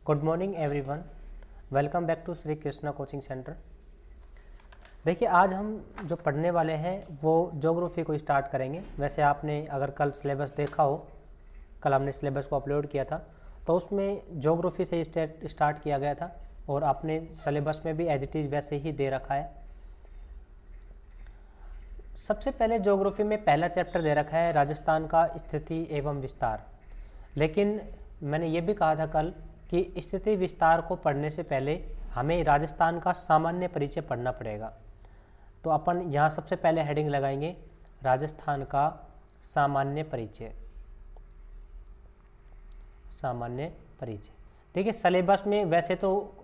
Good morning everyone, welcome back to Shri Krishna coaching centre. देखिए आज हम जो पढ़ने वाले हैं वो ज्योग्राफी को स्टार्ट करेंगे। वैसे आपने अगर कल सिलेबस देखा हो, कल हमने सिलेबस को अपलोड किया था तो उसमें ज्योग्राफी से स्टार्ट किया गया था और आपने सिलेबस में भी एज इट इज़ वैसे ही दे रखा है। सबसे पहले ज्योग्राफी में पहला चैप्टर दे रखा है राजस्थान का स्थिति एवं विस्तार। लेकिन मैंने ये भी कहा था कल कि स्थिति विस्तार को पढ़ने से पहले हमें राजस्थान का सामान्य परिचय पढ़ना पड़ेगा। तो अपन यहाँ सबसे पहले हेडिंग लगाएंगे राजस्थान का सामान्य परिचय। सामान्य परिचय देखिए सिलेबस में वैसे तो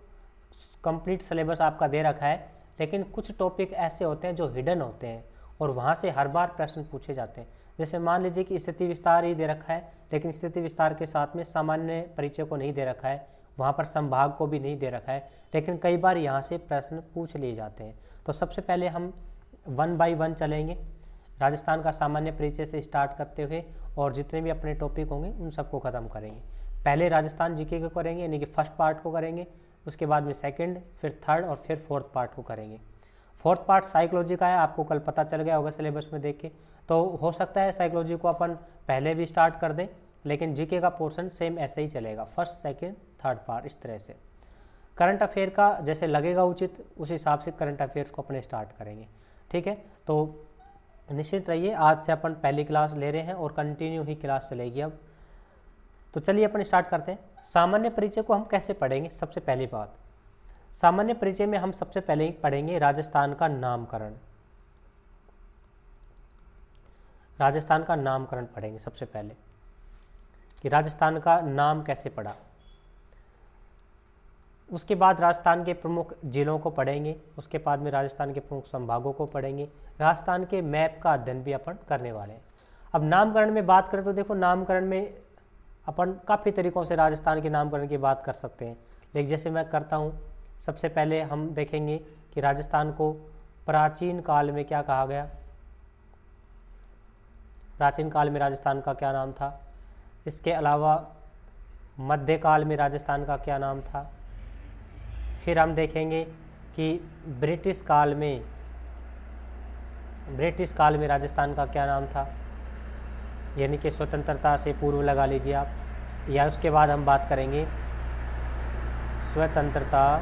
कंप्लीट सिलेबस आपका दे रखा है, लेकिन कुछ टॉपिक ऐसे होते हैं जो हिडन होते हैं और वहाँ से हर बार प्रश्न पूछे जाते हैं। जैसे मान लीजिए कि स्थिति विस्तार ही दे रखा है, लेकिन स्थिति विस्तार के साथ में सामान्य परिचय को नहीं दे रखा है, वहाँ पर संभाग को भी नहीं दे रखा है, लेकिन कई बार यहाँ से प्रश्न पूछ लिए जाते हैं। तो सबसे पहले हम 1 बाय 1 चलेंगे, राजस्थान का सामान्य परिचय से स्टार्ट करते हुए और जितने भी अपने टॉपिक होंगे उन सबको ख़त्म करेंगे। पहले राजस्थान जीके को करेंगे, यानी कि फर्स्ट पार्ट को करेंगे, उसके बाद में सेकंड, फिर थर्ड और फिर फोर्थ पार्ट को करेंगे। फोर्थ पार्ट साइकोलॉजी का है, आपको कल पता चल गया होगा सिलेबस में देख के। तो हो सकता है साइकोलॉजी को अपन पहले भी स्टार्ट कर दें, लेकिन जीके का पोर्शन सेम ऐसे ही चलेगा, फर्स्ट सेकंड थर्ड पार्ट इस तरह से। करंट अफेयर का जैसे लगेगा उचित उस हिसाब से करंट अफेयर्स को अपने स्टार्ट करेंगे, ठीक है। तो निश्चित रहिए, आज से अपन पहली क्लास ले रहे हैं और कंटिन्यू ही क्लास चलेगी अब। तो चलिए अपन स्टार्ट करते हैं। सामान्य परिचय को हम कैसे पढ़ेंगे? सबसे पहली बात, सामान्य परिचय में हम सबसे पहले पढ़ेंगे राजस्थान का नामकरण। राजस्थान का नामकरण पढ़ेंगे सबसे पहले कि राजस्थान का नाम कैसे पड़ा। उसके बाद राजस्थान के प्रमुख जिलों को पढ़ेंगे, उसके बाद में राजस्थान के प्रमुख संभागों को पढ़ेंगे, राजस्थान के मैप का अध्ययन भी अपन करने वाले हैं। अब नामकरण में बात करें तो देखो, नामकरण में अपन काफ़ी तरीक़ों से राजस्थान के नामकरण की बात कर सकते हैं, लेकिन जैसे मैं करता हूँ, सबसे पहले हम देखेंगे कि राजस्थान को प्राचीन काल में क्या कहा गया। प्राचीन काल में राजस्थान का क्या नाम था। इसके अलावा मध्यकाल में राजस्थान का क्या नाम था। फिर हम देखेंगे कि ब्रिटिश काल में राजस्थान का क्या नाम था, यानी कि स्वतंत्रता से पूर्व लगा लीजिए आप, या उसके बाद हम बात करेंगे स्वतंत्रता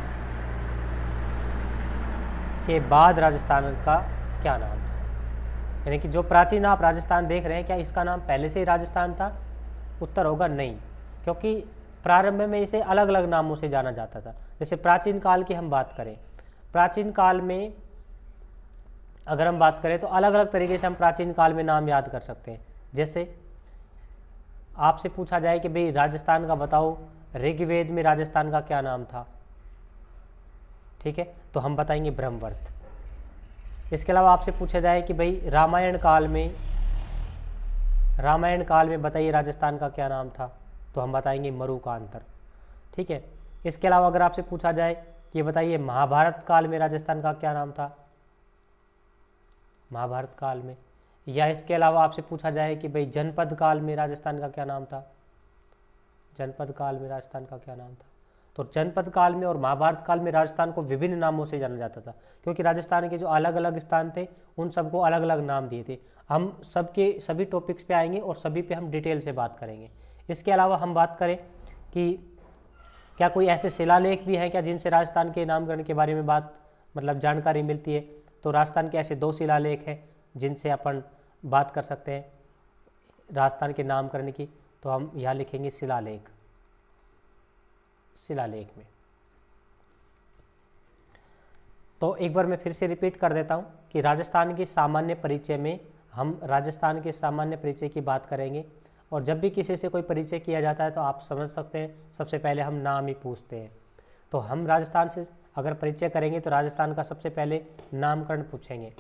के बाद राजस्थान का क्या नाम था। यानी कि जो प्राचीन आप राजस्थान देख रहे हैं, क्या इसका नाम पहले से ही राजस्थान था? उत्तर होगा नहीं, क्योंकि प्रारंभ में इसे अलग अलग नामों से जाना जाता था। जैसे प्राचीन काल की हम बात करें, प्राचीन काल में अगर हम बात करें तो अलग अलग तरीके से हम प्राचीन काल में नाम याद कर सकते हैं। जैसे आपसे पूछा जाए कि भाई राजस्थान का बताओ, ऋग्वेद में राजस्थान का क्या नाम था, ठीक है, तो हम बताएंगे ब्रह्मवर्त। इसके अलावा आपसे पूछा जाए कि भाई रामायण काल में बताइए राजस्थान का क्या नाम था, तो हम बताएंगे मरुकांतर, ठीक है। इसके अलावा अगर आपसे पूछा जाए कि बताइए महाभारत काल में राजस्थान का क्या नाम था, महाभारत काल में, या इसके अलावा आपसे पूछा जाए कि भाई जनपद काल में राजस्थान का क्या नाम था, जनपद काल में राजस्थान का क्या नाम था, तो जनपद काल में और महाभारत काल में राजस्थान को विभिन्न नामों से जाना जाता था, क्योंकि राजस्थान के जो अलग अलग स्थान थे उन सबको अलग अलग नाम दिए थे। हम सभी टॉपिक्स पे आएंगे और सभी पे हम डिटेल से बात करेंगे। इसके अलावा हम बात करें कि क्या कोई ऐसे शिलालेख भी हैं क्या जिनसे राजस्थान के नामकरण के बारे में जानकारी मिलती है, तो राजस्थान के ऐसे 2 शिलालेख हैं जिनसे अपन बात कर सकते हैं राजस्थान के नामकरण की। तो हम यहाँ लिखेंगे शिलालेख में। तो एक बार मैं फिर से रिपीट कर देता हूँ कि राजस्थान के सामान्य परिचय में हम राजस्थान के सामान्य परिचय की बात करेंगे, और जब भी किसी से कोई परिचय किया जाता है तो आप समझ सकते हैं सबसे पहले हम नाम ही पूछते हैं। तो हम राजस्थान से अगर परिचय करेंगे तो राजस्थान का सबसे पहले नामकरण पूछेंगे।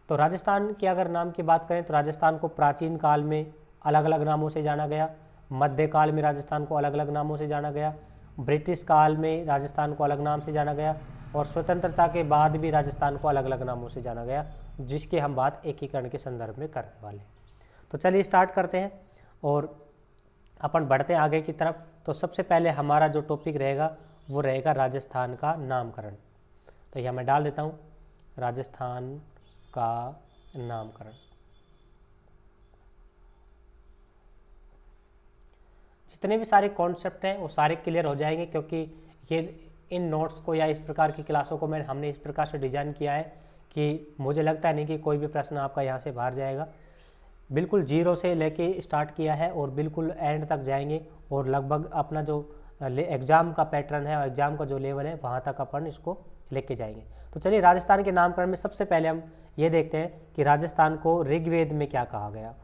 तो राजस्थान के अगर नाम की बात करें तो राजस्थान को प्राचीन काल में अलग अलग नामों से जाना गया, मध्यकाल में राजस्थान को अलग अलग नामों से जाना गया, ब्रिटिश काल में राजस्थान को अलग नाम से जाना गया, और स्वतंत्रता के बाद भी राजस्थान को अलग अलग नामों से जाना गया, जिसकी हम बात एकीकरण के संदर्भ में करने वाले हैं। तो चलिए स्टार्ट करते हैं और अपन बढ़ते हैं आगे की तरफ। तो सबसे पहले हमारा जो टॉपिक रहेगा वो रहेगा राजस्थान का नामकरण। तो यहाँ मैं डाल देता हूँ राजस्थान का नामकरण। जितने भी सारे कॉन्सेप्ट हैं वो सारे क्लियर हो जाएंगे, क्योंकि ये इन नोट्स को या इस प्रकार की क्लासों को हमने इस प्रकार से डिज़ाइन किया है कि मुझे लगता है नहीं कि कोई भी प्रश्न आपका यहाँ से बाहर जाएगा। बिल्कुल जीरो से लेके स्टार्ट किया है और बिल्कुल एंड तक जाएंगे, और लगभग अपना जो एग्ज़ाम का पैटर्न है और एग्ज़ाम का जो लेवल है वहाँ तक अपन इसको लेके जाएंगे। तो चलिए राजस्थान के नामकरण में सबसे पहले हम ये देखते हैं कि राजस्थान को ऋग्वेद में क्या कहा गया।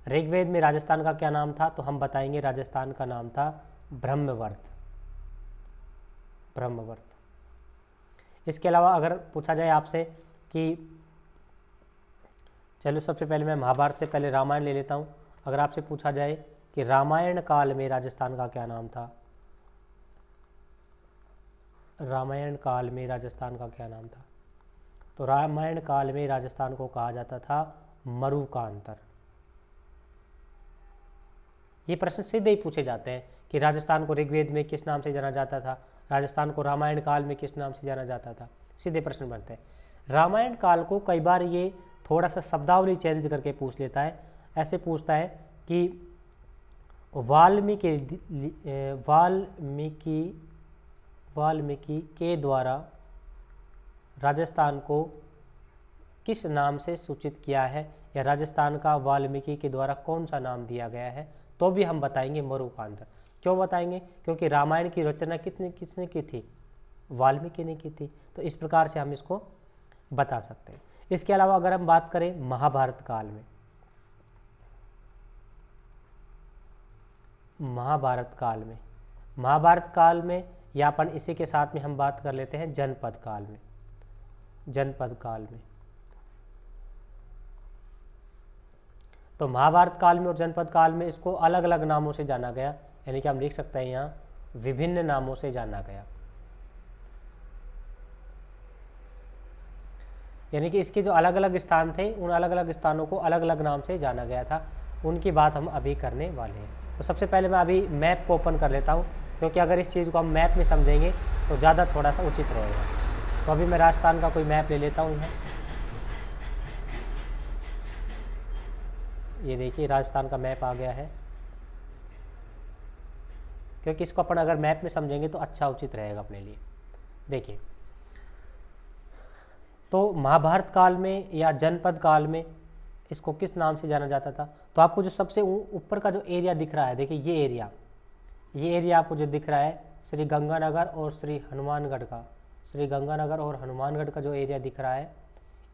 ऋग्वेद में राजस्थान का क्या नाम था, तो हम बताएंगे राजस्थान का नाम था ब्रह्मवर्त। ब्रह्मवर्त। इसके अलावा अगर पूछा जाए आपसे कि चलो सबसे पहले मैं महाभारत से पहले रामायण ले लेता हूँ। अगर आपसे पूछा जाए कि रामायण काल में राजस्थान का क्या नाम था, रामायण काल में राजस्थान का क्या नाम था, तो रामायण काल में राजस्थान को कहा जाता था मरुकांतर। ये प्रश्न सीधे ही पूछे जाते हैं कि राजस्थान को ऋग्वेद में किस नाम से जाना जाता था, राजस्थान को रामायण काल में किस नाम से जाना जाता था, सीधे प्रश्न बनते हैं। रामायण काल को कई बार ये थोड़ा सा शब्दावली चेंज करके पूछ लेता है। ऐसे पूछता है कि वाल्मीकि के द्वारा राजस्थान को किस नाम से सूचित किया है, या राजस्थान का वाल्मीकि के द्वारा कौन सा नाम दिया गया है, तो भी हम बताएंगे मरुकांतर। क्यों बताएंगे, क्योंकि रामायण की रचना किसने की थी, वाल्मीकि ने की थी। तो इस प्रकार से हम इसको बता सकते हैं। इसके अलावा अगर हम बात करें महाभारत काल में, महाभारत काल में या अपन इसी के साथ में हम बात कर लेते हैं जनपद काल में। तो महाभारत काल में और जनपद काल में इसको अलग अलग नामों से जाना गया, यानी कि हम लिख सकते हैं यहाँ विभिन्न नामों से जाना गया। यानी कि इसके जो अलग अलग स्थान थे उन अलग अलग स्थानों को अलग अलग नाम से जाना गया था, उनकी बात हम अभी करने वाले हैं। तो सबसे पहले मैं अभी मैप को ओपन कर लेता हूँ, क्योंकि अगर इस चीज़ को हम मैप में समझेंगे तो ज़्यादा थोड़ा सा उचित रहेगा। तो अभी मैं राजस्थान का कोई मैप ले लेता हूँ यहाँ। ये देखिए राजस्थान का मैप आ गया है, क्योंकि इसको अपन अगर मैप में समझेंगे तो अच्छा उचित रहेगा अपने लिए। देखिए, तो महाभारत काल में या जनपद काल में इसको किस नाम से जाना जाता था, तो आपको जो सबसे ऊपर का जो एरिया दिख रहा है, देखिए ये एरिया आपको जो दिख रहा है श्री गंगानगर और श्री हनुमानगढ़ का जो एरिया दिख रहा है,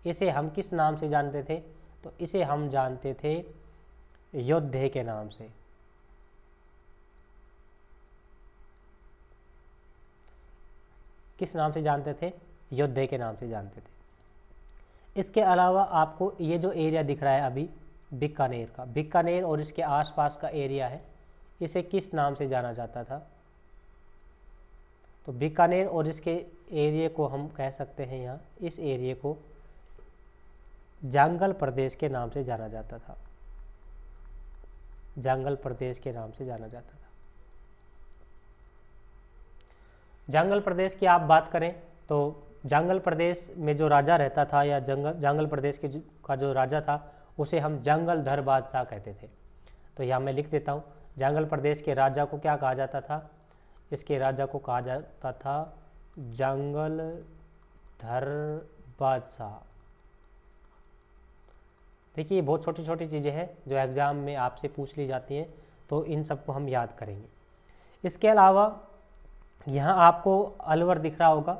इसे हम किस नाम से जानते थे, तो इसे हम जानते थे योद्धे के नाम से। किस नाम से जानते थे, योद्धे के नाम से जानते थे। इसके अलावा आपको ये जो एरिया दिख रहा है अभी बीकानेर और इसके आसपास का एरिया है, इसे किस नाम से जाना जाता था, तो बीकानेर और इसके एरिया को हम कह सकते हैं यहाँ, इस एरिया को जांगल प्रदेश के नाम से जाना जाता था। जांगल प्रदेश के नाम से जाना जाता था। जांगल प्रदेश की आप बात करें तो जांगल प्रदेश में जो राजा रहता था या जांगल प्रदेश का जो राजा था उसे हम जंगलधर बादशाह कहते थे। तो यहाँ मैं लिख देता हूँ, जांगल प्रदेश के राजा को क्या कहा जाता था, इसके राजा को कहा जाता था जंगलधर बादशाह। देखिए बहुत छोटी छोटी चीज़ें हैं जो एग्ज़ाम में आपसे पूछ ली जाती हैं, तो इन सबको हम याद करेंगे। इसके अलावा यहाँ आपको अलवर दिख रहा होगा,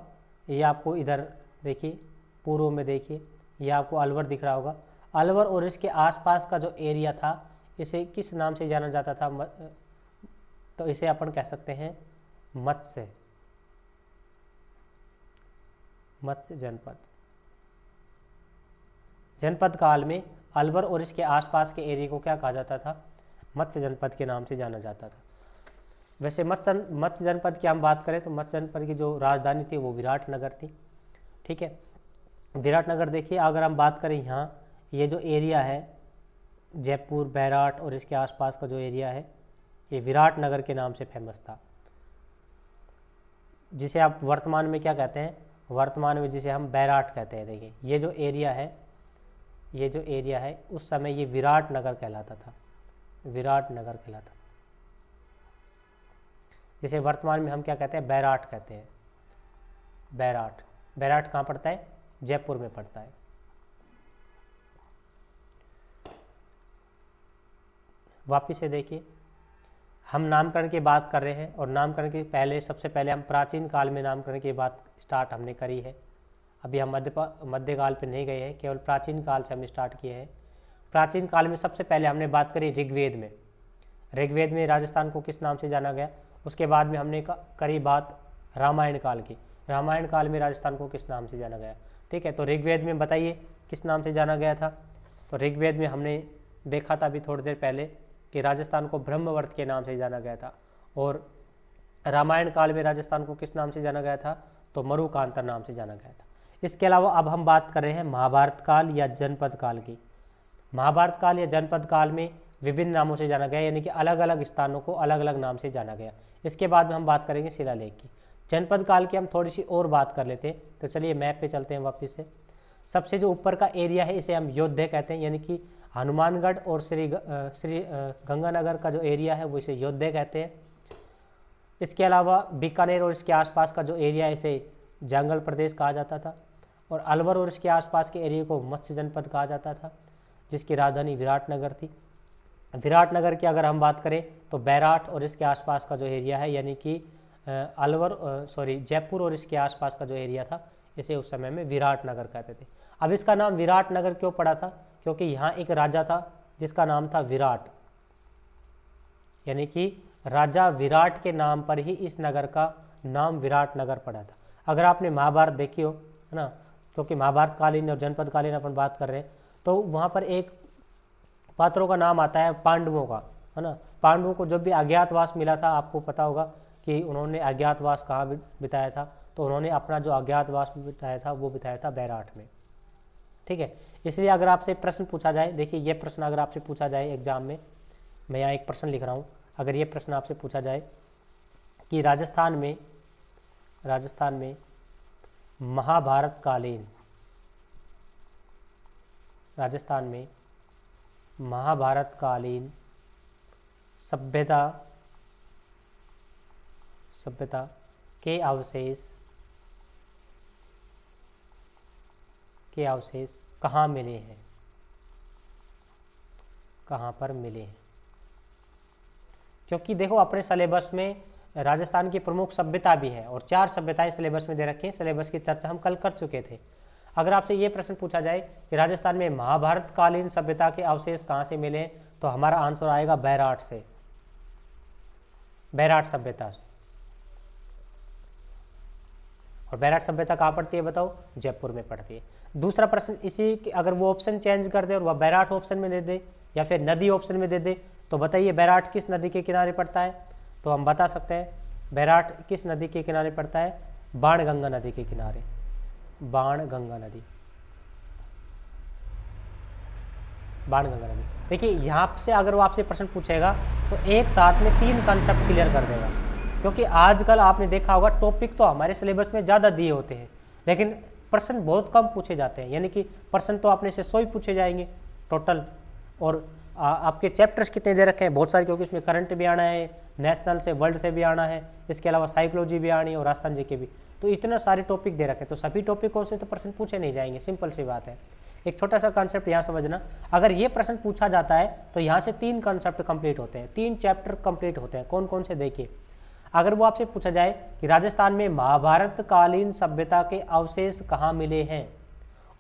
ये आपको इधर देखिए पूर्व में देखिए, ये आपको अलवर दिख रहा होगा। अलवर और इसके आसपास का जो एरिया था इसे किस नाम से जाना जाता था, तो इसे अपन कह सकते हैं मत्स्य जनपद। जनपद काल में अलवर और इसके आसपास के एरिया को क्या कहा जाता था, मत्स्य जनपद के नाम से जाना जाता था। वैसे मत्स्य जनपद की हम बात करें तो मत्स्य जनपद की जो राजधानी थी वो विराटनगर थी। ठीक है, विराटनगर देखिए, अगर हम बात करें यहाँ ये जो एरिया है जयपुर, बैराट और इसके आसपास का जो एरिया है ये विराट नगर के नाम से फेमस था, जिसे आप वर्तमान में क्या कहते हैं, वर्तमान में जिसे हम बैराट कहते हैं। देखिए ये जो एरिया है, ये जो एरिया है उस समय ये विराट नगर कहलाता था, विराट नगर कहलाता, जिसे वर्तमान में हम क्या कहते हैं, बैराट कहते हैं। बैराट, बैराट कहाँ पड़ता है, जयपुर में पड़ता है। वापिस से देखिए, हम नामकरण की बात कर रहे हैं और नामकरण के पहले सबसे पहले हम प्राचीन काल में नामकरण की बात स्टार्ट हमने करी है। अभी हम मध्यकाल पे नहीं गए हैं, केवल प्राचीन काल से हम स्टार्ट किए हैं। प्राचीन काल में सबसे पहले हमने बात करी ऋग्वेद में। ऋग्वेद में राजस्थान को किस नाम से जाना गया। उसके बाद में हमने करी बात रामायण काल की। रामायण काल में राजस्थान को किस नाम से जाना गया। ठीक है, तो ऋग्वेद में बताइए किस नाम से जाना गया था। तो ऋग्वेद में हमने देखा था अभी थोड़ी देर पहले कि राजस्थान को ब्रह्मवर्त के नाम से जाना गया था। और रामायण काल में राजस्थान को किस नाम से जाना गया था, तो मरुकांता नाम से जाना गया था। इसके अलावा अब हम बात कर रहे हैं महाभारत काल या जनपद काल की। महाभारत काल या जनपद काल में विभिन्न नामों से जाना गया, यानी कि अलग अलग स्थानों को अलग अलग नाम से जाना गया। इसके बाद में हम बात करेंगे शिलालेख की। जनपद काल की हम थोड़ी सी और बात कर लेते हैं। तो चलिए मैप पे चलते हैं वापस से। सबसे जो ऊपर का एरिया है इसे हम योध्या कहते हैं, यानी कि हनुमानगढ़ और श्री गंगानगर का जो एरिया है वो इसे योध्या कहते हैं। इसके अलावा बीकानेर और इसके आसपास का जो एरिया है इसे जंगल प्रदेश कहा जाता था। और अलवर और इसके आसपास के एरिया को मत्स्य जनपद कहा जाता था, जिसकी राजधानी विराटनगर थी। विराटनगर की अगर हम बात करें तो बैराट और इसके आसपास का जो एरिया है, यानी कि जयपुर और इसके आसपास का जो एरिया था इसे उस समय में विराटनगर कहते थे। अब इसका नाम विराटनगर क्यों पड़ा था, क्योंकि यहाँ एक राजा था जिसका नाम था विराट, यानी कि राजा विराट के नाम पर ही इस नगर का नाम विराटनगर पड़ा था। अगर आपने महाभारत देखी हो, है ना, क्योंकि महाभारत कालीन और जनपद कालीन अपन बात कर रहे हैं, तो वहाँ पर एक पात्रों का नाम आता है पांडवों का, है ना। पांडवों को जब भी अज्ञातवास मिला था, आपको पता होगा कि उन्होंने अज्ञातवास कहाँ बिताया था, तो उन्होंने अपना जो अज्ञातवास बिताया था वो बिताया था बैराट में। ठीक है, इसलिए अगर आपसे प्रश्न पूछा जाए, देखिए ये प्रश्न अगर आपसे पूछा जाए एग्जाम में, मैं यहाँ एक प्रश्न लिख रहा हूँ, अगर ये प्रश्न आपसे पूछा जाए कि राजस्थान में महाभारत कालीन, राजस्थान में महाभारत कालीन सभ्यता के अवशेष कहाँ मिले हैं, कहाँ पर मिले हैं। क्योंकि देखो अपने सिलेबस में राजस्थान की प्रमुख सभ्यता भी है और 4 सभ्यताएं सिलेबस में दे रखी हैं। सिलेबस की चर्चा हम कल कर चुके थे। अगर आपसे ये प्रश्न पूछा जाए कि राजस्थान में महाभारत कालीन सभ्यता के अवशेष कहाँ से मिले, तो हमारा आंसर आएगा बैराट से, बैराट सभ्यता से। और बैराट सभ्यता कहाँ पड़ती है बताओ, जयपुर में पड़ती है। दूसरा प्रश्न इसी, अगर वो ऑप्शन चेंज कर दे और वह बैराट ऑप्शन में दे दे या फिर नदी ऑप्शन में दे दे, तो बताइए बैराट किस नदी के किनारे पड़ता है। तो हम बता सकते हैं बैराट किस नदी के किनारे पड़ता है, बाणगंगा नदी के किनारे, बाणगंगा नदी, बाणगंगा नदी। देखिए यहाँ से अगर वो आपसे प्रश्न पूछेगा तो एक साथ में 3 कॉन्सेप्ट क्लियर कर देगा, क्योंकि आजकल आपने देखा होगा टॉपिक तो हमारे सिलेबस में ज़्यादा दिए होते हैं लेकिन प्रश्न बहुत कम पूछे जाते हैं, यानी कि प्रश्न तो आपने से 100 ही पूछे जाएंगे टोटल। और आपके चैप्टर्स कितने दे रखे हैं, बहुत सारे, क्योंकि इसमें करंट भी आना है, नेशनल से वर्ल्ड से भी आना है, इसके अलावा साइकोलॉजी भी आनी है और राजस्थान जीके भी। तो इतने सारे टॉपिक दे रखे हैं, तो सभी टॉपिकों से तो प्रश्न पूछे नहीं जाएंगे, सिंपल सी बात है। एक छोटा सा कॉन्सेप्ट यहाँ समझना, अगर ये प्रश्न पूछा जाता है तो यहाँ से 3 कॉन्सेप्ट कंप्लीट होते हैं, 3 चैप्टर कंप्लीट होते हैं। कौन कौन से देखिए, अगर वो आपसे पूछा जाए कि राजस्थान में महाभारत कालीन सभ्यता के अवशेष कहाँ मिले हैं,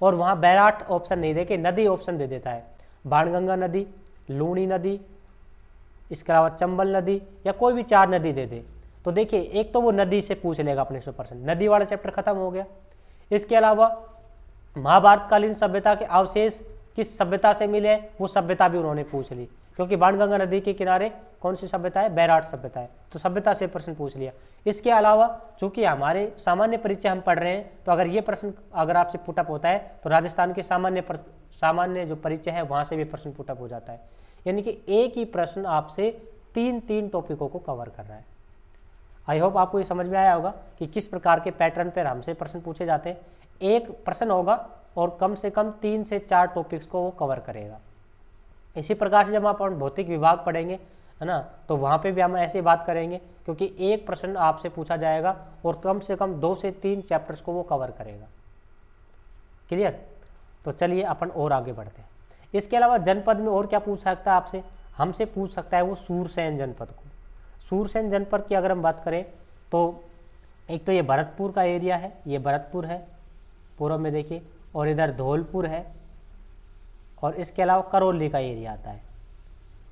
और वहाँ बैराट ऑप्शन नहीं दे के नदी ऑप्शन दे देता है, बाणगंगा नदी, लूणी नदी, इसके अलावा चंबल नदी या कोई भी 4 नदी दे दे, तो देखिए एक तो वो नदी से पूछ लेगा अपने 100%, नदी वाला चैप्टर खत्म हो गया। इसके अलावा महाभारत कालीन सभ्यता के अवशेष किस सभ्यता से मिले, वो सभ्यता भी उन्होंने पूछ ली, क्योंकि बाणगंगा नदी के किनारे कौन सी सभ्यता है, बैराट सभ्यता है, तो सभ्यता से प्रश्न पूछ लिया। इसके अलावा चूंकि हमारे सामान्य परिचय हम पढ़ रहे हैं, तो अगर ये प्रश्न अगर आपसे पुटअप होता है तो राजस्थान के सामान्य सामान्य जो परिचय है वहाँ से भी प्रश्न पुटअप हो जाता है। यानी कि एक ही प्रश्न आपसे तीन टॉपिकों को कवर कर रहा है। आई होप आपको ये समझ में आया होगा कि किस प्रकार के पैटर्न पर हमसे प्रश्न पूछे जाते हैं। एक प्रश्न होगा और कम से कम 3 से 4 टॉपिक्स को वो कवर करेगा। इसी प्रकार से जब आप भौतिक विभाग पढ़ेंगे, है ना, तो वहाँ पे भी हम ऐसे बात करेंगे, क्योंकि एक प्रश्न आपसे पूछा जाएगा और कम से कम 2 से 3 चैप्टर्स को वो कवर करेगा। क्लियर? तो चलिए अपन और आगे बढ़ते हैं। इसके अलावा जनपद में और क्या पूछ सकता है आपसे? हमसे पूछ सकता है वो सूरसेन जनपद को। सूरसेन जनपद की अगर हम बात करें तो एक तो ये भरतपुर का एरिया है, ये भरतपुर है पूर्व में देखिए, और इधर धौलपुर है, और इसके अलावा करौली का एरिया आता है।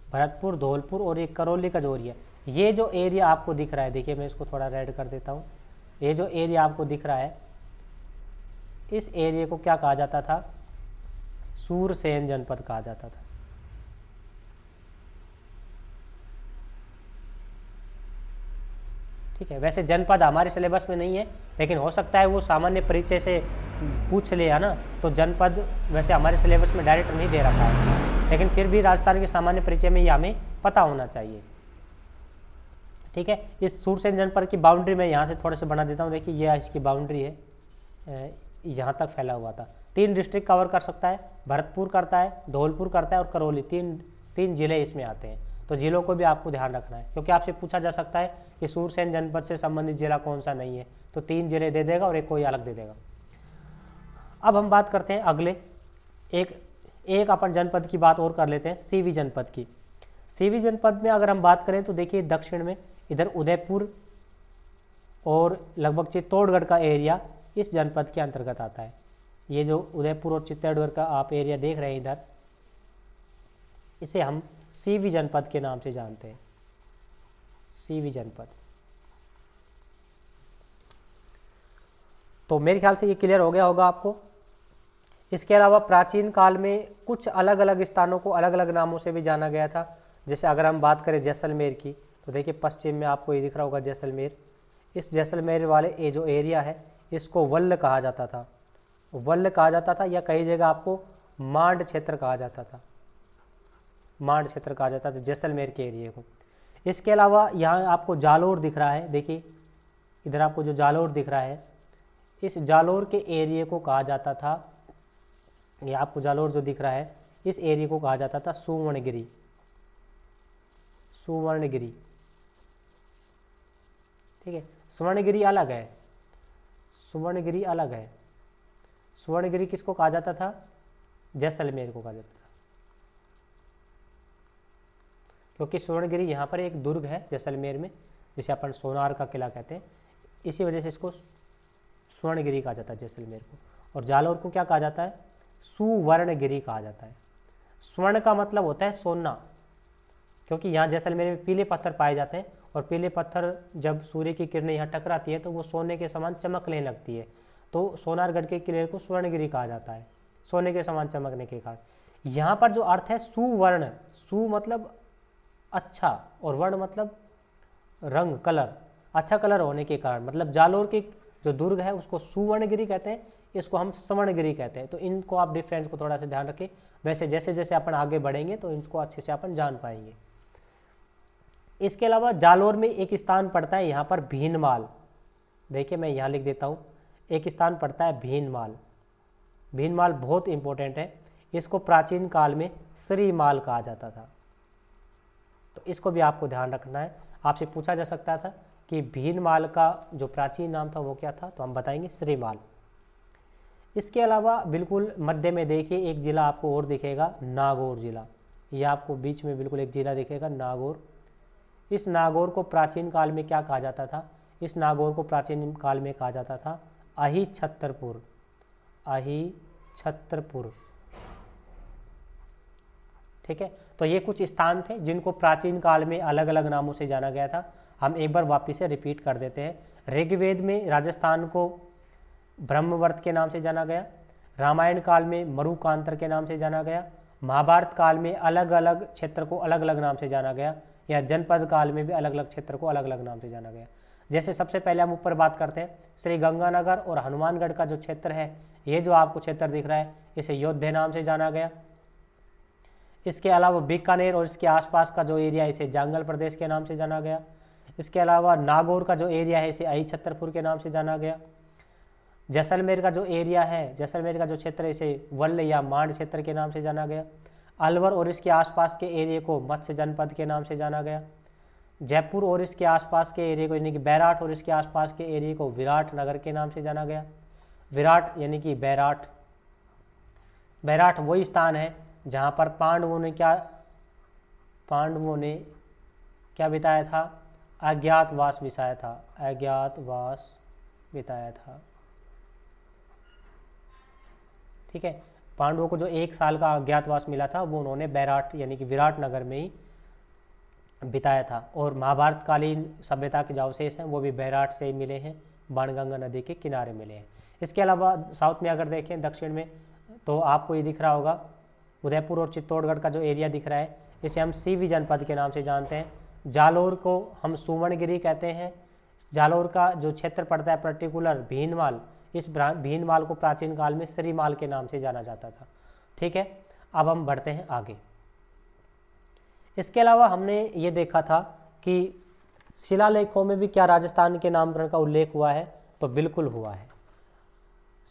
भरतपुर, धौलपुर और एक करौली का जो एरिया, ये जो एरिया आपको दिख रहा है, देखिए मैं इसको थोड़ा रेड कर देता हूँ। ये जो एरिया आपको दिख रहा है, इस एरिया को क्या कहा जाता था? सूरसेन जनपद कहा जाता था। ठीक है, वैसे जनपद हमारे सिलेबस में नहीं है, लेकिन हो सकता है वो सामान्य परिचय से पूछ ले, है ना, तो जनपद वैसे हमारे सिलेबस में डायरेक्ट नहीं दे रखा है, लेकिन फिर भी राजस्थान के सामान्य परिचय में ये हमें पता होना चाहिए। ठीक है, इस सूरसेन जनपद की बाउंड्री मैं यहाँ से थोड़ा सा बना देता हूँ। देखिए ये इसकी बाउंड्री है, यहाँ तक फैला हुआ था। 3 डिस्ट्रिक्ट कवर कर सकता है, भरतपुर करता है, धौलपुर करता है और करौली, तीन जिले इसमें आते हैं। तो जिलों को भी आपको ध्यान रखना है, क्योंकि आपसे पूछा जा सकता है कि सूरसेन जनपद से संबंधित जिला कौन सा नहीं है, तो 3 जिले दे देगा और एक कोई अलग दे देगा। अब हम बात करते हैं अगले एक अपन जनपद की बात और कर लेते हैं, सीवी जनपद की। सीवी जनपद में अगर हम बात करें तो देखिए दक्षिण में इधर उदयपुर और लगभग चित्तौड़गढ़ का एरिया इस जनपद के अंतर्गत आता है। ये जो उदयपुर और चित्तौड़गढ़ का आप एरिया देख रहे हैं इधर, इसे हम सीवी जनपद के नाम से जानते हैं, सीवी जनपद। तो मेरे ख्याल से ये क्लियर हो गया होगा आपको। इसके अलावा प्राचीन काल में कुछ अलग अलग स्थानों को अलग अलग नामों से भी जाना गया था। जैसे अगर हम बात करें जैसलमेर की, तो देखिए पश्चिम में आपको ये दिख रहा होगा जैसलमेर। इस जैसलमेर वाले ये जो एरिया है इसको वल्ल कहा जाता था, वल्ल कहा जाता था, या कई जगह आपको मांड क्षेत्र कहा जाता था, मांड क्षेत्र कहा जाता था जैसलमेर के एरिया को। इसके अलावा यहाँ आपको जालोर दिख रहा है, देखिए इधर आपको जो जालोर दिख रहा है, इस जालोर के एरिया को कहा जाता था, ये आपको जालोर जो दिख रहा है इस एरिया को कहा जाता था सुवर्णगिरी, सुवर्णगिरी। ठीक है, सुवर्णगिरी अलग है, सुवर्णगिरी अलग है। सुवर्णगिरी किसको कहा जाता था? जैसलमेर को कहा जाता था, क्योंकि सुवर्णगिरी यहाँ पर एक दुर्ग है जैसलमेर में, जिसे अपन सोनार का किला कहते हैं, इसी वजह से इसको सुवर्णगिरी कहा जाता है जैसलमेर को। और जालोर को क्या कहा जाता है? सुवर्णगिरी कहा जाता है। स्वर्ण का मतलब होता है सोना, क्योंकि यहाँ जैसलमेर में पीले पत्थर पाए जाते हैं, और पीले पत्थर जब सूर्य की किरणें यहाँ टकराती है तो वो सोने के समान चमकने लगती है, तो सोनारगढ़ के किले को स्वर्णगिरी कहा जाता है, सोने के समान चमकने के कारण। यहाँ पर जो अर्थ है सुवर्ण, सु मतलब अच्छा और वर्ण मतलब रंग, कलर, अच्छा कलर होने के कारण, मतलब जालोर की जो दुर्ग है उसको सुवर्णगिरी कहते हैं, इसको हम स्वर्णगिरी कहते हैं। तो इनको आप डिफरेंस को थोड़ा सा ध्यान रखें, वैसे जैसे जैसे अपन आगे बढ़ेंगे तो इनको अच्छे से अपन जान पाएंगे। इसके अलावा जालोर में एक स्थान पड़ता है यहाँ पर भीनमाल, देखिए मैं यहाँ लिख देता हूँ, एक स्थान पड़ता है भीनमाल। भीनमाल बहुत इंपॉर्टेंट है, इसको प्राचीन काल में श्रीमाल कहा जाता था, तो इसको भी आपको ध्यान रखना है। आपसे पूछा जा सकता था कि भीनमाल का जो प्राचीन नाम था वो क्या था, तो हम बताएंगे श्रीमाल। इसके अलावा बिल्कुल मध्य में देखिए एक जिला आपको और दिखेगा, नागौर जिला। ये आपको बीच में बिल्कुल एक जिला दिखेगा नागौर। इस नागौर को प्राचीन काल में क्या कहा जाता था? इस नागौर को प्राचीन काल में कहा जाता था अहिछत्रपुर, अहिछत्रपुर। ठीक है, तो ये कुछ स्थान थे जिनको प्राचीन काल में अलग अलग नामों से जाना गया था। हम एक बार वापिस से रिपीट कर देते हैं। ऋग्वेद में राजस्थान को ब्रह्मवर्त के नाम से जाना गया, रामायण काल में मरुकांतर के नाम से जाना गया, महाभारत काल में अलग अलग क्षेत्र को अलग अलग नाम से जाना गया, या जनपद काल में भी अलग अलग क्षेत्र को अलग अलग नाम से जाना गया। जैसे सबसे पहले हम ऊपर बात करते हैं, श्री गंगानगर और हनुमानगढ़ का जो क्षेत्र है ये जो आपको क्षेत्र दिख रहा है इसे योद्धे नाम से जाना गया। इसके अलावा बीकानेर और इसके आसपास का जो एरिया है इसे जांगल प्रदेश के नाम से जाना गया। इसके अलावा नागौर का जो एरिया है इसे आई छतरपुर के नाम से जाना गया। जैसलमेर का जो एरिया है, जैसलमेर का जो क्षेत्र है इसे वल्ल या मांड क्षेत्र के नाम से जाना गया। अलवर और इसके आसपास के एरिया को मत्स्य जनपद के नाम से जाना गया। जयपुर और इसके आसपास के एरिया को यानी कि बैराट और इसके आसपास के एरिया को विराट नगर के नाम से जाना गया। विराट यानी कि बैराट, बैराट वही स्थान है जहाँ पर पांडवों ने क्या बिताया था, अज्ञातवास बिताया था, अज्ञातवास बिताया था। ठीक है, पांडवों को जो 1 साल का अज्ञातवास मिला था वो उन्होंने बैराट यानी कि विराट नगर में ही बिताया था। और महाभारत कालीन सभ्यता के जो अवशेष हैं वो भी बैराट से ही मिले हैं, बाणगंगा नदी के किनारे मिले हैं। इसके अलावा साउथ में अगर देखें, दक्षिण में, तो आपको ये दिख रहा होगा उदयपुर और चित्तौड़गढ़ का जो एरिया दिख रहा है इसे हम सीवी जनपद के नाम से जानते हैं। जालोर को हम सुवर्णगिरी कहते हैं। जालोर का जो क्षेत्र पड़ता है पर्टिकुलर भीनमाल, इस भीनमाल को प्राचीन काल में श्रीमाल के नाम से जाना जाता था। ठीक है, अब हम बढ़ते हैं आगे। इसके अलावा हमने ये देखा था कि शिलालेखों में भी क्या राजस्थान के नामकरण का उल्लेख हुआ है, तो बिल्कुल हुआ है।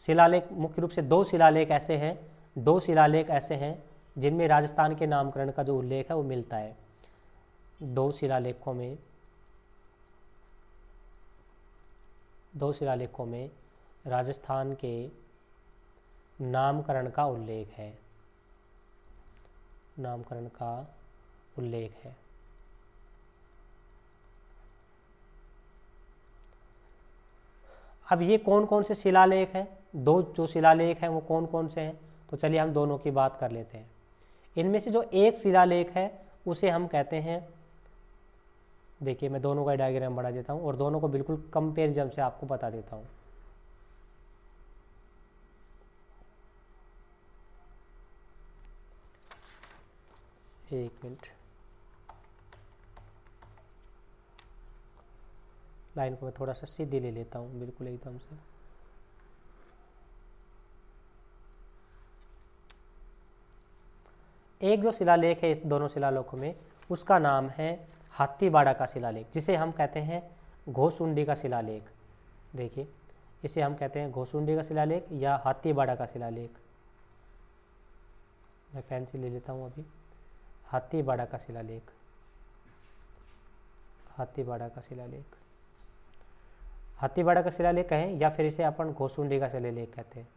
शिलालेख मुख्य रूप से 2 शिलालेख ऐसे हैं, 2 शिलालेख ऐसे हैं जिनमें राजस्थान के नामकरण का जो उल्लेख है वो मिलता है। 2 शिलालेखों में राजस्थान के नामकरण का उल्लेख है, नामकरण का उल्लेख है। अब ये कौन कौन से शिलालेख हैं, 2 जो शिलालेख हैं वो कौन कौन से हैं, तो चलिए हम दोनों की बात कर लेते हैं। इनमें से जो एक शिलालेख है उसे हम कहते हैं, देखिए मैं दोनों का डायग्राम बना देता हूँ और दोनों को बिल्कुल कंपेरिजन से आपको बता देता हूँ। एक मिनट, लाइन को मैं थोड़ा सा सीधी ले लेता हूँ, बिल्कुल एकदम से। एक जो शिलालेख है इस दोनों शिलालेखों में, उसका नाम है हाथीबाड़ा का शिलालेख, जिसे हम कहते हैं घोसुंडी का शिलालेख। देखिए, इसे हम कहते हैं घोसुंडी का शिलालेख या हाथीबाड़ा का शिलालेख। मैं पेंसिल ले लेता हूँ अभी। हाथीबाड़ा का शिलालेख, हाथीबाड़ा का शिलालेख, हाथीबाड़ा का शिलालेख कहें या फिर इसे अपन घोसुंडी का शिलालेख कहते हैं।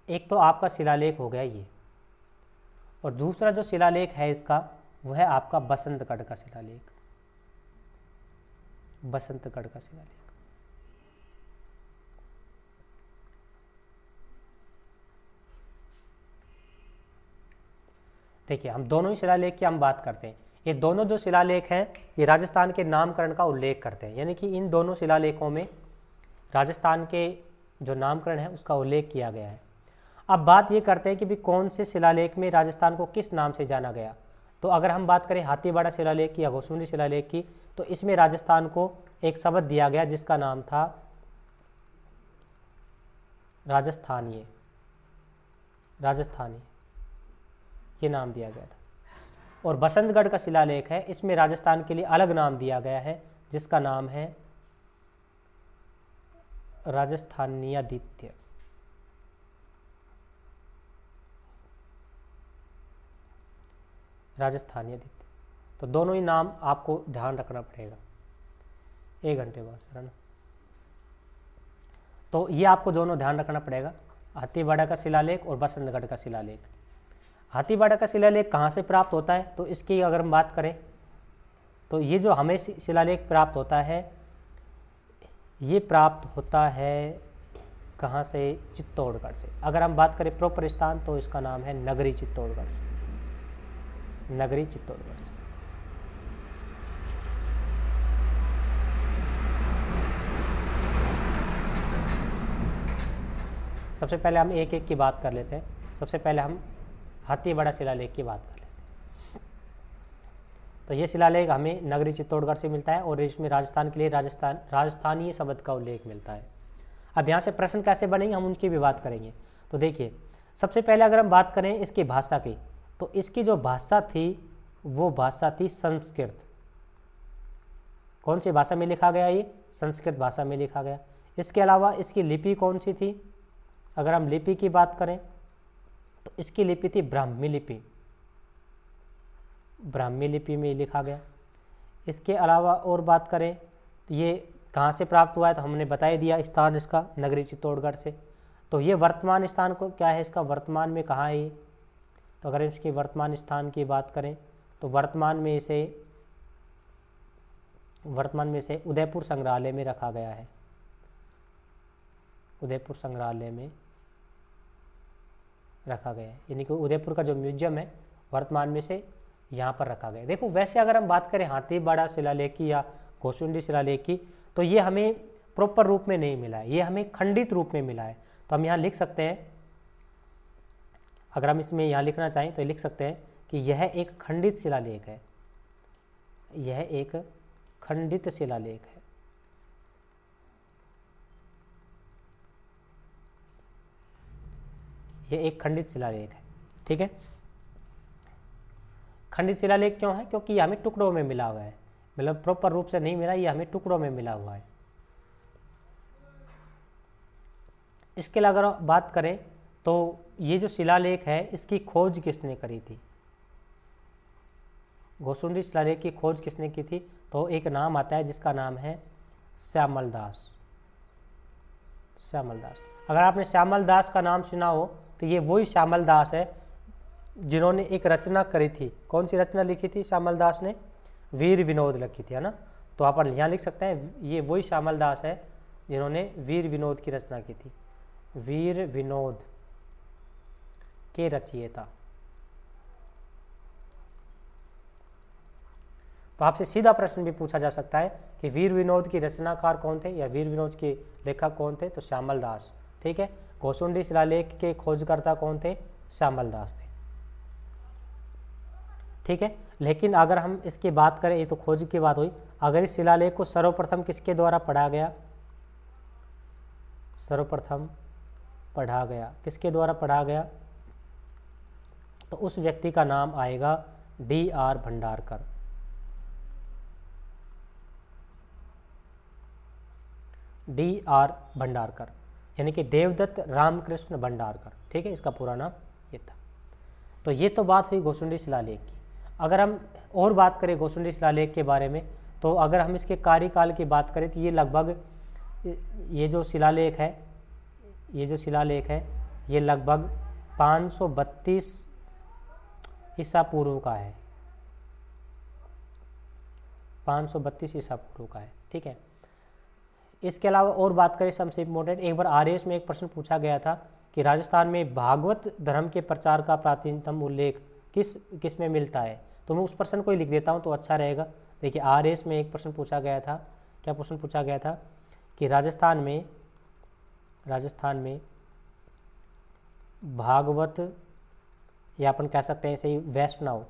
एक तो आपका शिलालेख हो गया ये, और दूसरा जो शिलालेख है इसका वह है आपका बसंतगढ़ का शिलालेख, बसंतगढ़ का शिलालेख। देखिए, हम दोनों ही शिलालेख की हम बात करते हैं। ये दोनों जो शिलालेख हैं ये राजस्थान के नामकरण का उल्लेख करते हैं, यानी कि इन दोनों शिलालेखों में राजस्थान के जो नामकरण है उसका उल्लेख किया गया है। अब बात ये करते हैं कि भी कौन से शिलालेख में राजस्थान को किस नाम से जाना गया। तो अगर हम बात करें हाथीबाड़ा शिलालेख की या घोसुंडी शिलालेख की, तो इसमें राजस्थान को एक शब्द दिया गया जिसका नाम था राजस्थानीय, राजस्थानी, ये नाम दिया गया था। और बसंतगढ़ का शिलालेख है, इसमें राजस्थान के लिए अलग नाम दिया गया है जिसका नाम है राजस्थानीयादित्य, राजस्थानीयादित्य। तो दोनों ही नाम आपको ध्यान रखना पड़ेगा 1 घंटे बाद, है ना। तो ये आपको दोनों ध्यान रखना पड़ेगा, हाथीबाड़ा का शिलालेख और बसंतगढ़ का शिलालेख। हाथीबाड़ा का शिलालेख कहाँ से प्राप्त होता है, तो इसकी अगर हम बात करें तो ये जो हमें शिलालेख प्राप्त होता है ये प्राप्त होता है कहाँ से, चित्तौड़गढ़ से। अगर हम बात करें प्रॉपर स्थान तो इसका नाम है नगरी चित्तौड़गढ़ से, नगरी चित्तौड़गढ़ से। सबसे पहले हम एक एक की बात कर लेते हैं। सबसे पहले हम हाथीबाड़ा शिलालेख की बात कर लेते हैं। तो ये शिलालेख हमें नगरी चित्तौड़गढ़ से मिलता है और इसमें राजस्थान के लिए राजस्थानीय शब्द का उल्लेख मिलता है। अब यहाँ से प्रश्न कैसे बनेंगे हम उनकी भी बात करेंगे। तो देखिए, सबसे पहले अगर हम बात करें इसकी भाषा की, तो इसकी जो भाषा थी वो भाषा थी संस्कृत। कौन सी भाषा में लिखा गया? ये संस्कृत भाषा में लिखा गया। इसके अलावा इसकी लिपि कौन सी थी? अगर हम लिपि की बात करें तो इसकी लिपि थी ब्राह्मी लिपि, ब्राह्मी लिपि में लिखा गया। इसके अलावा और बात करें तो ये कहाँ से प्राप्त हुआ है, तो हमने बता ही दिया स्थान इसका नगरी चित्तौड़गढ़ से। तो ये वर्तमान स्थान को क्या है, इसका वर्तमान में कहाँ है ये? तो अगर इसके वर्तमान स्थान की बात करें तो वर्तमान में इसे उदयपुर संग्रहालय में रखा गया है। उदयपुर संग्रहालय में रखा गया है, यानी कि उदयपुर का जो म्यूजियम है वर्तमान में से यहाँ पर रखा गया है। देखो, वैसे अगर हम बात करें हाथीबाड़ा शिलालेख की या घोसुंडी शिलालेख की, तो ये हमें प्रॉपर रूप में नहीं मिला है, ये हमें खंडित रूप में मिला है। तो हम यहाँ लिख सकते हैं, अगर हम इसमें यहाँ लिखना चाहें तो लिख सकते हैं कि यह एक खंडित शिलालेख है, यह एक खंडित शिलालेख है। यह एक खंडित शिलालेख है, ठीक है। खंडित शिलालेख क्यों है? क्योंकि ये हमें टुकड़ों में मिला हुआ है, मतलब प्रॉपर रूप से नहीं मिला, ये हमें टुकड़ों में मिला हुआ है। इसके अलावा अगर बात करें तो ये जो शिलालेख है इसकी खोज किसने करी थी? घोसुंडी शिलालेख की खोज किसने की थी? तो एक नाम आता है जिसका नाम है श्यामल दास। श्यामल दास, अगर आपने श्यामल दास का नाम सुना हो तो ये वही श्यामल दास है जिन्होंने एक रचना करी थी। कौन सी रचना लिखी थी श्यामल दास ने? वीर विनोद लिखी थी, है ना। तो आप यहाँ लिख सकते हैं ये वही श्यामल दास है जिन्होंने वीर विनोद की रचना की थी। वीर विनोद के रचयिता। तो आपसे सीधा प्रश्न भी पूछा जा सकता है कि वीर विनोद की रचनाकार कौन थे या वीर विनोद के लेखक कौन थे? तो श्यामल दास, ठीक है। घोसुंडी शिलालेख के खोजकर्ता कौन थे? श्यामल दास थे, ठीक है। लेकिन अगर हम इसकी बात करें, ये तो खोज की बात हुई, अगर इस शिलालेख को सर्वप्रथम किसके द्वारा पढ़ा गया? सर्वप्रथम पढ़ा गया, किसके द्वारा पढ़ा गया? तो उस व्यक्ति का नाम आएगा D.R. भंडारकर। D.R. भंडारकर, यानी कि देवदत्त रामकृष्ण भंडारकर, ठीक है, इसका पूरा नाम ये था। तो ये तो बात हुई घोसुंडी शिलालेख की। अगर हम और बात करें घोसुंडी शिलालेख के बारे में, तो अगर हम इसके कार्यकाल की बात करें तो ये लगभग ये जो शिलालेख है ये लगभग 532 ईसा पूर्व का है। 532 ईसा पूर्व का है, ठीक है। इसके अलावा और बात करें सबसे इम्पोर्टेंट, एक बार आरएएस में एक प्रश्न पूछा गया था कि राजस्थान में भागवत धर्म के प्रचार का प्राचीनतम उल्लेख किस में मिलता है? तो मैं उस प्रश्न को ही लिख देता हूँ तो अच्छा रहेगा। देखिए, आरएएस में एक प्रश्न पूछा गया था, क्या प्रश्न पूछा गया था कि राजस्थान में भागवत, या अपन कह सकते हैं ऐसे ही वैष्णव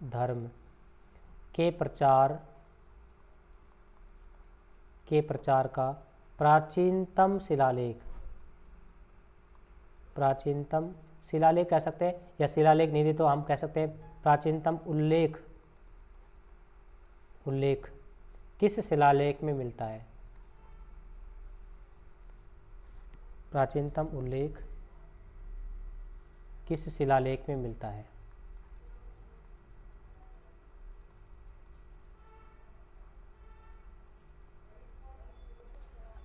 धर्म के प्रचार का प्राचीनतम शिलालेख कह सकते हैं, या शिलालेख नहीं दे तो हम कह सकते हैं प्राचीनतम उल्लेख किस शिलालेख में मिलता है? प्राचीनतम उल्लेख किस शिलालेख में मिलता है?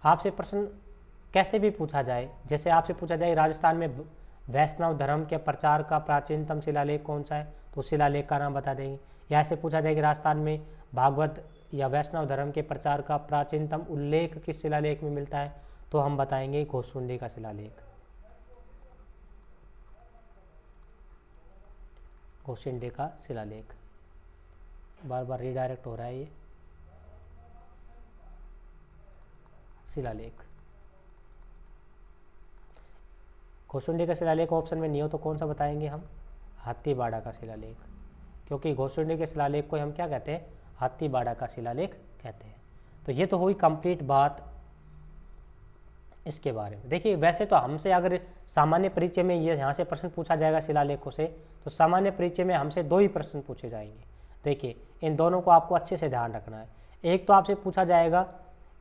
आपसे प्रश्न कैसे भी पूछा जाए, जैसे आपसे पूछा जाए राजस्थान में वैष्णव धर्म के प्रचार का प्राचीनतम शिलालेख कौन सा है, तो शिलालेख का नाम बता देंगे। या ऐसे पूछा जाए कि राजस्थान में भागवत या वैष्णव धर्म के प्रचार का प्राचीनतम उल्लेख किस शिलालेख में मिलता है, तो हम बताएंगे घोसुंडी का शिलालेख। घोसुंडी का शिलालेख, बार बार रीडायरेक्ट हो रहा है ये शिलालेख। घोसुंडी का शिलालेख ऑप्शन में नहीं हो तो कौन सा बताएंगे हम? हाथीबाड़ा का शिलालेख, क्योंकि घोसुंडी के शिलालेख को हम क्या कहते हैं, हाथीबाड़ा का शिलालेख कहते हैं। तो ये तो हुई कंप्लीट बात इसके बारे में। देखिए वैसे तो हमसे अगर सामान्य परिचय में ये यहाँ से प्रश्न पूछा जाएगा शिलालेखों से, तो सामान्य परिचय में हमसे 2 ही प्रश्न पूछे जाएंगे। देखिए इन दोनों को आपको अच्छे से ध्यान रखना है। एक तो आपसे पूछा जाएगा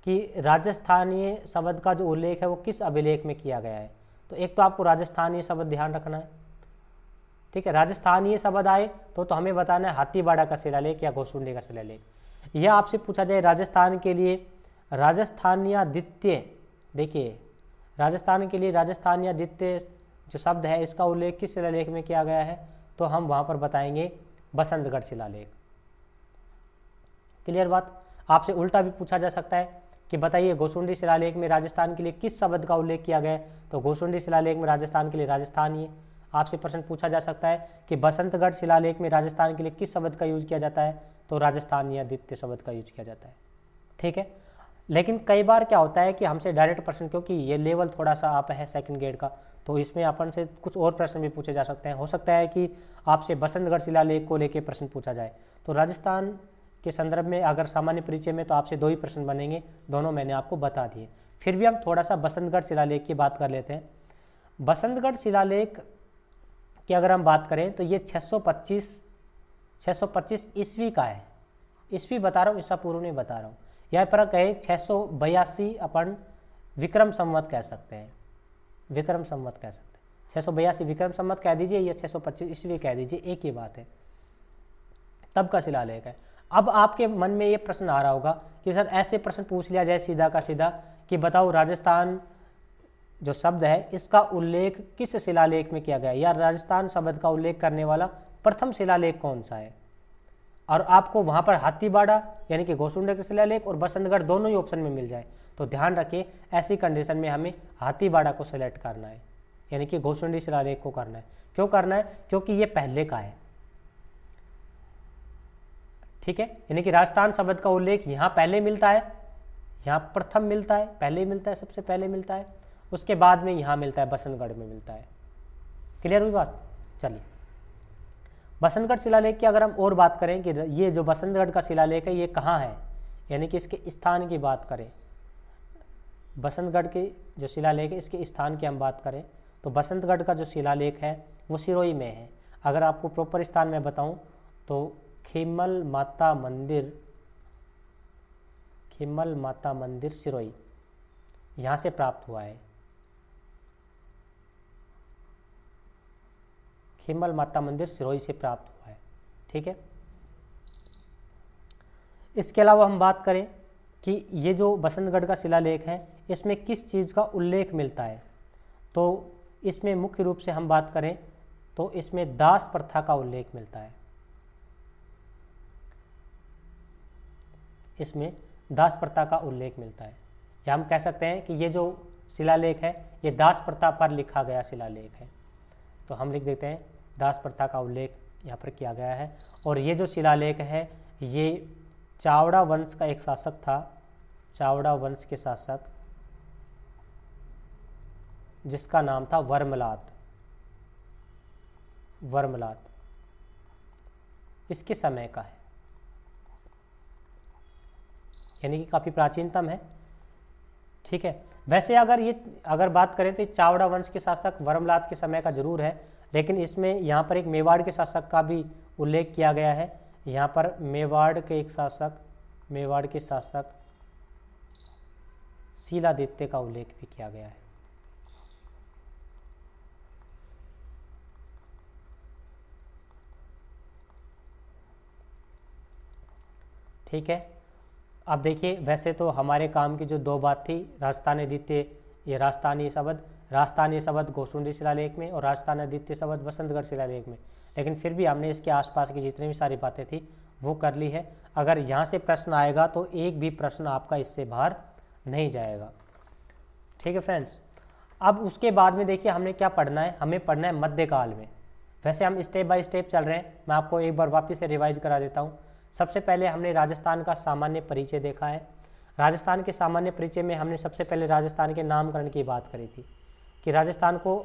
कि राजस्थानीय शब्द का जो उल्लेख है वो किस अभिलेख में किया गया है। तो एक तो आपको राजस्थानीय शब्द ध्यान रखना है, ठीक है। राजस्थानीय शब्द आए तो हमें बताना है हाथीबाड़ा का शिलालेख या घोसुंडी का शिलालेख। यह आपसे पूछा जाए राजस्थान के लिए राजस्थान्यादित्य, देखिए राजस्थान के लिए राजस्थान्यादित्य जो शब्द है इसका उल्लेख किस शिलालेख में किया गया है, तो हम वहाँ पर बताएंगे बसंतगढ़ शिलालेख। क्लियर बात। आपसे उल्टा भी पूछा जा सकता है कि बताइए घोसुंडी शिलालेख में राजस्थान के लिए किस शब्द का उल्लेख किया गया है, तो घोसुंडी शिलालेख में राजस्थान के लिए राजस्थानी है। आपसे प्रश्न पूछा जा सकता है कि बसंतगढ़ शिलालेख में राजस्थान के लिए किस शब्द का यूज किया जाता है, तो राजस्थान्यादित्य शब्द का यूज किया जाता है, ठीक है। लेकिन कई बार क्या होता है कि हमसे डायरेक्ट प्रश्न, क्योंकि ये लेवल थोड़ा सा आप है सेकंड ग्रेड का, तो इसमें अपन से कुछ और प्रश्न भी पूछे जा सकते हैं। हो सकता है कि आपसे बसंतगढ़ शिलालेख को लेकर प्रश्न पूछा जाए, तो राजस्थान के संदर्भ में अगर सामान्य परिचय में तो आपसे 2 ही प्रश्न बनेंगे, दोनों मैंने आपको बता दिए। फिर भी हम थोड़ा सा बसंतगढ़ शिलालेख की बात कर लेते हैं। बसंतगढ़ शिलालेख की अगर हम बात करें तो ये 625 ईस्वी का है। ईस्वी बता रहा हूँ, ईसा पूर्व नहीं बता रहा हूँ। यह पर कहे 682 अपन विक्रम संवत कह सकते हैं, विक्रम संवत कह सकते हैं। 682 विक्रम संवत कह दीजिए या 625 ईस्वी कह दीजिए, एक ही बात है, तब का शिलालेख है। अब आपके मन में ये प्रश्न आ रहा होगा कि सर ऐसे प्रश्न पूछ लिया जाए सीधा का सीधा कि बताओ राजस्थान जो शब्द है इसका उल्लेख किस शिलालेख में किया गया है, या राजस्थान शब्द का उल्लेख करने वाला प्रथम शिलालेख कौन सा है। और आपको वहाँ पर हाथीबाड़ा यानी कि घोसुंडी का शिलालेख और बसंतगढ़ दोनों ही ऑप्शन में मिल जाए, तो ध्यान रखिए ऐसी कंडीशन में हमें हाथीबाड़ा को सिलेक्ट करना है, यानी कि घोसुंडी शिलालेख को करना है। क्यों करना है, क्योंकि ये पहले का है, ठीक है। यानी कि राजस्थान शब्द का उल्लेख यहाँ पहले मिलता है, यहाँ प्रथम मिलता है, पहले मिलता है, सबसे पहले मिलता है, उसके बाद में यहाँ मिलता है, बसंतगढ़ में मिलता है। क्लियर हुई बात। चलिए बसंतगढ़ शिलालेख की अगर हम और बात करें कि ये जो बसंतगढ़ का शिलालेख है ये कहाँ है, यानी कि इसके स्थान की बात करें, बसंतगढ़ के जो शिलालेख है इसके स्थान की हम बात करें, तो बसंतगढ़ का जो शिलालेख है वो सिरोही में है। अगर आपको प्रॉपर स्थान में बताऊं तो खीमल माता मंदिर सिरोही यहाँ से प्राप्त हुआ है। खीमल माता मंदिर सिरोही से प्राप्त हुआ है, ठीक है। इसके अलावा हम बात करें कि ये जो बसंतगढ़ का शिलालेख है इसमें किस चीज़ का उल्लेख मिलता है, तो इसमें मुख्य रूप से हम बात करें तो इसमें दास प्रथा का उल्लेख मिलता है। इसमें दास प्रथा का उल्लेख मिलता है, या हम कह सकते हैं कि ये जो शिलालेख है ये दास प्रथा पर लिखा गया शिलालेख है। तो हम लिख देते हैं दास प्रथा का उल्लेख यहाँ पर किया गया है। और ये जो शिलालेख है ये चावड़ा वंश का एक शासक था, चावड़ा वंश के शासक जिसका नाम था वर्मलात, इसके समय का है, यानी कि काफ़ी प्राचीनतम है, ठीक है। वैसे अगर बात करें तो चावड़ा वंश के शासक वर्मलात के समय का जरूर है, लेकिन इसमें यहाँ पर एक मेवाड़ के शासक का भी उल्लेख किया गया है। यहाँ पर मेवाड़ के शासक शीलादित्य का उल्लेख भी किया गया है। ठीक है। अब देखिए वैसे तो हमारे काम की जो 2 बात थी, राजस्थान्यादित्य ये राजस्थानीय शब्द घोसुंडी शिलालेख में और राजस्थान्यादित्य शब्द बसंतगढ़ शिलालेख में, लेकिन फिर भी हमने इसके आसपास की जितनी भी सारी बातें थी वो कर ली है। अगर यहाँ से प्रश्न आएगा तो एक भी प्रश्न आपका इससे बाहर नहीं जाएगा, ठीक है फ्रेंड्स। अब उसके बाद में देखिए हमने क्या पढ़ना है, हमें पढ़ना है मध्यकाल में। वैसे हम स्टेप बाय स्टेप चल रहे हैं, मैं आपको एक बार वापस से रिवाइज करा देता हूँ। सबसे पहले हमने राजस्थान का सामान्य परिचय देखा है। राजस्थान के सामान्य परिचय में हमने सबसे पहले राजस्थान के नामकरण की बात करी थी कि राजस्थान को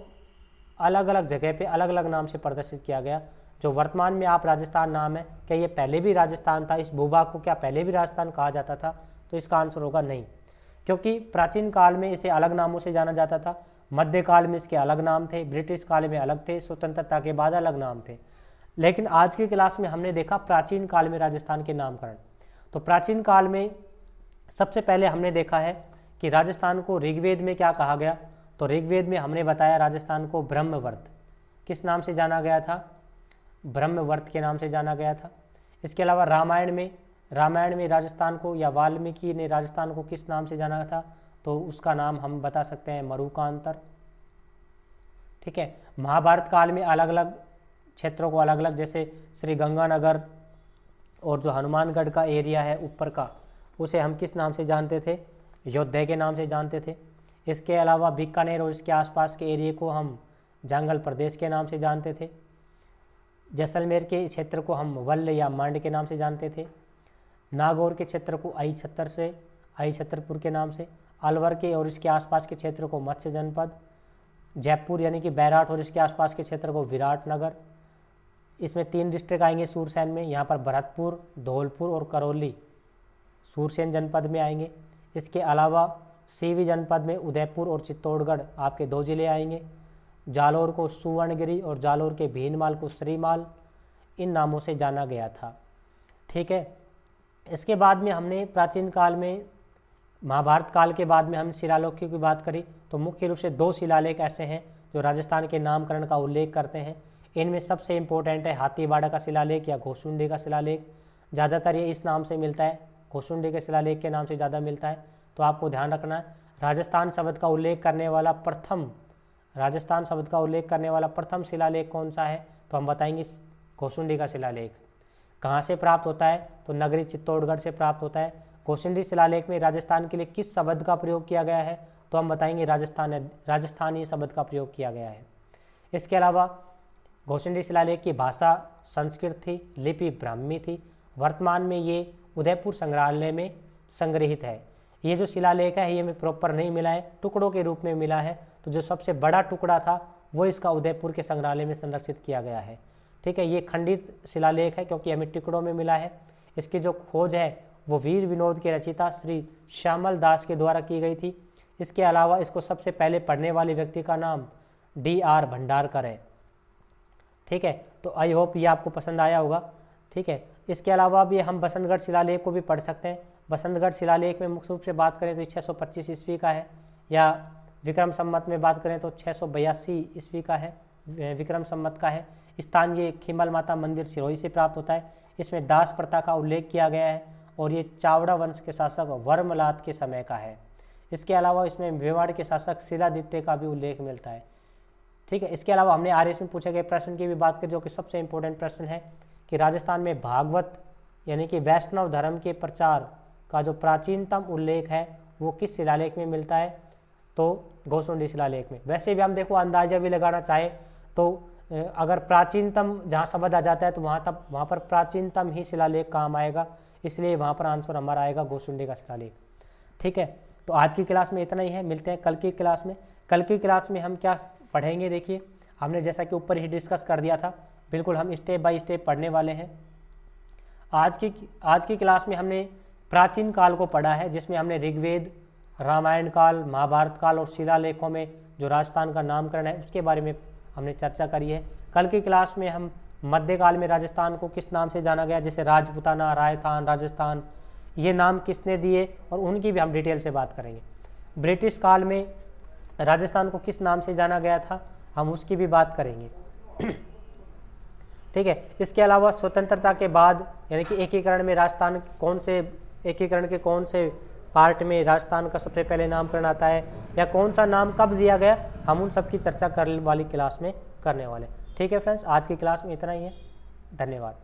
अलग अलग जगह पे अलग अलग नाम से प्रदर्शित किया गया। जो वर्तमान में आप राजस्थान नाम है, क्या ये पहले भी राजस्थान था? इस भूभाग को क्या पहले भी राजस्थान कहा जाता था? तो इसका आंसर होगा नहीं, क्योंकि प्राचीन काल में इसे अलग नामों से जाना जाता था, मध्यकाल में इसके अलग नाम थे, ब्रिटिश काल में अलग थे, स्वतंत्रता के बाद अलग नाम थे। लेकिन आज की क्लास में हमने देखा प्राचीन काल में राजस्थान के नामकरण। तो प्राचीन काल में सबसे पहले हमने देखा है कि राजस्थान को ऋग्वेद में क्या कहा गया। तो ऋग्वेद में हमने बताया राजस्थान को ब्रह्मवर्त, किस नाम से जाना गया था? ब्रह्मवर्त के नाम से जाना गया था। इसके अलावा रामायण में राजस्थान को, या वाल्मीकि ने राजस्थान को किस नाम से जाना था? तो उसका नाम हम बता सकते हैं मरुकांतर। ठीक है। महाभारत काल में अलग अलग क्षेत्रों को अलग अलग, जैसे श्री गंगानगर और जो हनुमानगढ़ का एरिया है ऊपर का, उसे हम किस नाम से जानते थे? योद्धा के नाम से जानते थे। इसके अलावा बीकानेर और इसके आसपास के एरिए को हम जंगल प्रदेश के नाम से जानते थे। जैसलमेर के क्षेत्र को हम वल्ल या मांड के नाम से जानते थे। नागौर के क्षेत्र को आई छत्तरपुर के नाम से। अलवर के और इसके आसपास के क्षेत्र को मत्स्य जनपद। जयपुर यानी कि बैराट और इसके आसपास के क्षेत्र को विराटनगर। इसमें 3 डिस्ट्रिक्ट आएंगे सूरसेन में, यहाँ पर भरतपुर, धौलपुर और करौली सूरसेन जनपद में आएंगे। इसके अलावा सीवी जनपद में उदयपुर और चित्तौड़गढ़ आपके 2 जिले आएंगे। जालौर को सुवर्णगिरी और जालौर के भीनमाल को श्रीमाल, इन नामों से जाना गया था। ठीक है। इसके बाद में हमने प्राचीन काल में, महाभारत काल के बाद में हम शिलालेखों की बात करी, तो मुख्य रूप से 2 शिलालेख ऐसे हैं जो राजस्थान के नामकरण का उल्लेख करते हैं। इनमें सबसे इम्पोर्टेंट है हाथीवाड़ा का शिलालेख या घोसुंडी का शिलालेख। ज़्यादातर ये इस नाम से मिलता है, घोसुंडी के शिलालेख के नाम से ज़्यादा मिलता है। तो आपको ध्यान रखना है, राजस्थान शब्द का उल्लेख करने वाला प्रथम शिलालेख कौन सा है? तो हम बताएंगे घोसुंडी का शिलालेख। कहाँ से प्राप्त होता है? तो नगरी चित्तौड़गढ़ से प्राप्त होता है। घोसुंडी शिलालेख में राजस्थान के लिए किस शब्द का प्रयोग किया गया है? तो हम बताएंगे राजस्थानी शब्द का प्रयोग किया गया है। इसके अलावा घोसुंडी शिलालेख की भाषा संस्कृत थी, लिपि ब्राह्मी थी। वर्तमान में ये उदयपुर संग्रहालय में संग्रहित है। ये जो शिलालेख है ये हमें प्रॉपर नहीं मिला है, टुकड़ों के रूप में मिला है। तो जो सबसे बड़ा टुकड़ा था वो इसका उदयपुर के संग्रहालय में संरक्षित किया गया है। ठीक है। ये खंडित शिलालेख है क्योंकि हमें टुकड़ों में मिला है। इसकी जो खोज है वो वीर विनोद के रचयिता श्री श्यामल दास के द्वारा की गई थी। इसके अलावा इसको सबसे पहले पढ़ने वाले व्यक्ति का नाम D.R. भंडारकर है। ठीक है। तो आई होप ये आपको पसंद आया होगा। ठीक है। इसके अलावा भी हम बसंतगढ़ शिलालेख को भी पढ़ सकते हैं। बसंतगढ़ शिलालेख में मुख्य रूप से बात करें तो 625 ईस्वी का है, या विक्रम संवत में बात करें तो 682 ईस्वी का है, विक्रम संवत का है। स्थान ये खीमल माता मंदिर सिरोही से प्राप्त होता है। इसमें दास प्रथा का उल्लेख किया गया है और ये चावड़ा वंश के शासक वर्मलात के समय का है। इसके अलावा इसमें मेवाड़ के शासक शिलादित्य का भी उल्लेख मिलता है। ठीक है। इसके अलावा हमने आर्यस में पूछे गए प्रश्न की भी बात करी, जो कि सबसे इंपॉर्टेंट प्रश्न है कि राजस्थान में भागवत यानी कि वैष्णव धर्म के प्रचार का जो प्राचीनतम उल्लेख है वो किस शिलालेख में मिलता है? तो घोसुंडी शिलालेख में। वैसे भी हम देखो अंदाजा भी लगाना चाहे तो अगर प्राचीनतम जहाँ शब्द आ जाता है तो वहाँ पर प्राचीनतम ही शिलालेख काम आएगा, इसलिए वहाँ पर आंसर हमारा आएगा घोसुंडी का शिलालेख। ठीक है। तो आज की क्लास में इतना ही है, मिलते हैं कल की क्लास में। कल की क्लास में हम क्या पढ़ेंगे? देखिए, हमने जैसा कि ऊपर ही डिस्कस कर दिया था, बिल्कुल हम स्टेप बाय स्टेप पढ़ने वाले हैं। आज की क्लास में हमने प्राचीन काल को पढ़ा है, जिसमें हमने ऋग्वेद, रामायण काल, महाभारत काल और शिलालेखों में जो राजस्थान का नामकरण है उसके बारे में हमने चर्चा करी है। कल की क्लास में हम मध्यकाल में राजस्थान को किस नाम से जाना गया, जैसे राजपूताना, रायथान, राजस्थान, ये नाम किसने दिए और उनकी भी हम डिटेल से बात करेंगे। ब्रिटिश काल में राजस्थान को किस नाम से जाना गया था, हम उसकी भी बात करेंगे। ठीक है। इसके अलावा स्वतंत्रता के बाद यानी कि एकीकरण में राजस्थान एकीकरण के कौन से पार्ट में राजस्थान का सबसे पहले नामकरण आता है, या कौन सा नाम कब दिया गया, हम उन सब की चर्चा करने वाली क्लास में करने वाले। ठीक है फ्रेंड्स, आज की क्लास में इतना ही है। धन्यवाद।